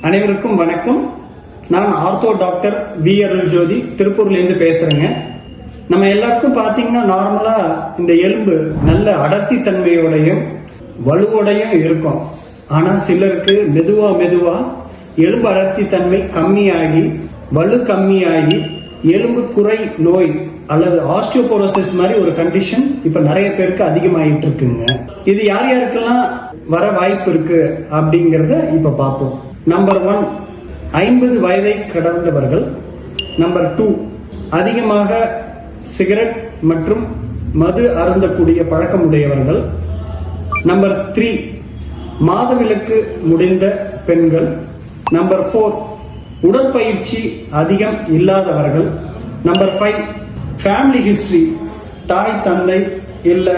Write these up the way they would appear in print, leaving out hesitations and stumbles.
அனைவருக்கும் வணக்கம். நான் ஆர்த்தோ டாக்டர் வி அருள் ஜோதி திருப்பூர்லேருந்து பேசுறேங்க. நம்ம எல்லாருக்கும் பார்த்தீங்கன்னா நார்மலா இந்த எலும்பு நல்ல அடர்த்தி தன்மையோடையும் வலுவோடையும் இருக்கும். ஆனா சிலருக்கு மெதுவா எலும்பு அடர்த்தி தன்மை கம்மியாகி வலு கம்மியாகி எலும்பு குறை நோய் அல்லது ஆஸ்டியோபோரோசிஸ் மாதிரி ஒரு கண்டிஷன் இப்ப நிறைய பேருக்கு அதிகமாயிட்டு இருக்குங்க. இது யார் யாருக்கெல்லாம் வர வாய்ப்பு இருக்கு அப்படிங்கறத இப்ப பார்ப்போம். நம்பர் 1, 50 வயதை கடந்தவர்கள். நம்பர் 2, அதிகமாக சிகரெட் மற்றும் மது அருந்தக்கூடிய பழக்கம் உடையவர்கள். நம்பர் 3, மாதவிலக்கு முடிந்த பெண்கள். நம்பர் 4, உடற்பயிற்சி அதிகம் இல்லாதவர்கள். நம்பர் 5, ஃபேமிலி ஹிஸ்டரி, தாய் தந்தை இல்ல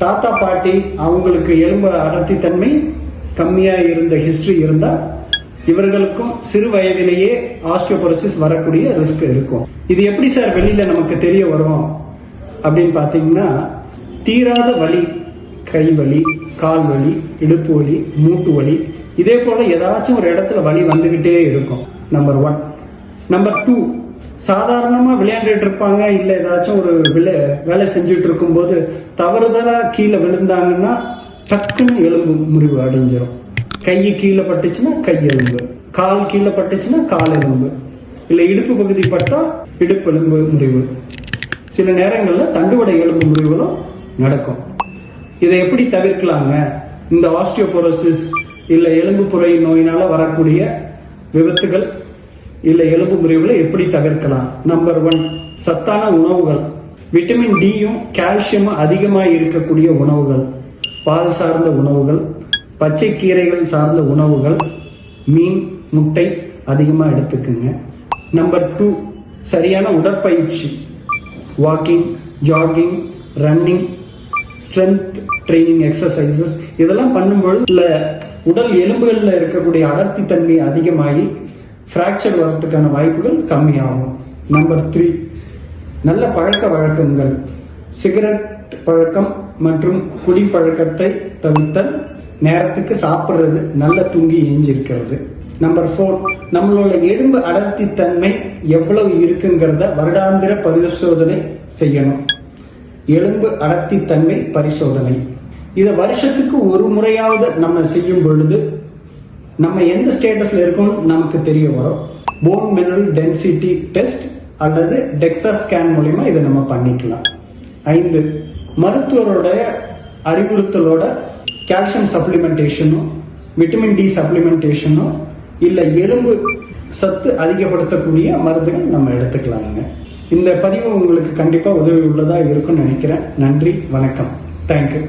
தாத்தா பாட்டி அவங்களுக்கு எலும்பு அடர்த்தி தன்மை கம்மியா இருந்த ஹிஸ்டரி இருந்தா இவர்களுக்கும் சிறு வயதிலேயே ஆஸ்டியோபோரோசிஸ் வரக்கூடிய ரிஸ்க் இருக்கும். இது எப்படி சார் வெளியில நமக்கு தெரிய வரும் அப்படின்னு பாத்தீங்கன்னா, தீராத வலி, கை வலி, கால் வலி, இடுப்பு வலி, மூட்டு வலி, இதே போல ஏதாச்சும் ஒரு இடத்துல வலி வந்துகிட்டே இருக்கும். நம்பர் 1. நம்பர் 2, சாதாரணமா விளையாண்டுட்டு இருப்பாங்க, இல்ல ஏதாச்சும் ஒரு வேலை செஞ்சுட்டு இருக்கும் போது தவறுதலா கீழே விழுந்தாங்கன்னா டக்குன்னு எலும்பு முறிவு அடைஞ்சிடும். கை கீழே பட்டுச்சுன்னா கை எலும்பு, கால் கீழே பட்டுச்சுன்னா கால் எலும்பு, இல்ல இடுப்பு பகுதி பட்டா இடுப்பு எலும்பு முறிவு, சில நேரங்கள்ல தண்டுவடை எலும்பு முறிவுகளும் நடக்கும். இதை எப்படி தவிர்க்கலாங்க? இந்த ஆஸ்டியோபோரோசிஸ் இல்ல எலும்பு புரை நோயினால வரக்கூடிய விபத்துகள் இல்ல எலும்பு முறிவுகளை எப்படி தவிர்க்கலாம்? நம்பர் 1, சத்தான உணவுகள். விட்டமின் டியும் கால்சியமும் அதிகமாக இருக்கக்கூடிய உணவுகள், பால் சார்ந்த உணவுகள், பச்சை கீரைகள் சார்ந்த உணவுகள், மீன், முட்டை அதிகமாக எடுத்துக்குங்க. நம்பர் 2, சரியான உடற்பயிற்சி, walking, jogging, running, strength training exercises இதெல்லாம் பண்ணும்போது இல்ல உடல் எலும்புகளில் இருக்கக்கூடிய அடர்த்தி தன்மை அதிகமாகி பிராக்சர் வரதுக்கான வாய்ப்புகள் கம்மியாகும். நம்பர் 3, நல்ல பழக்க வழக்கங்கள், சிகரெட் பழக்கம் மற்றும் குடி பழக்கத்தை தவிர்த்தல், நேரத்துக்கு சாப்பிடுறது, நல்ல தூங்கி ஏஞ்சிருக்கிறது. நம்பர் 4, நம்மளோட எலும்பு அடர்த்தி தன்மை எவ்வளவு இருக்குங்கிறத வருடாந்திர பரிசோதனை செய்யணும். எலும்பு அடர்த்தி தன்மை பரிசோதனை இதை வருஷத்துக்கு ஒரு முறையாவது நம்ம செய்யும் பொழுது நம்ம எந்த ஸ்டேட்டஸ்ல இருக்கோம் நமக்கு தெரிய வரும். போன் மினரல் டென்சிட்டி டெஸ்ட் அல்லது டெக்ஸா ஸ்கேன் மூலமா இதை நம்ம பண்ணிக்கலாம். 5, மருத்துவரோட அறிவுறுத்தலோட கால்சியம் சப்ளிமெண்டேஷனும் விட்டமின் டி சப்ளிமெண்டேஷனும் இல்ல எலும்பு சத்து அதிகப்படுத்தக்கூடிய மருந்துகள் நம்ம எடுத்துக்கலாங்க. இந்த பதிவு உங்களுக்கு கண்டிப்பா உதவி உள்ளதா இருக்கும்னு நினைக்கிறேன். நன்றி, வணக்கம், தேங்க்யூ.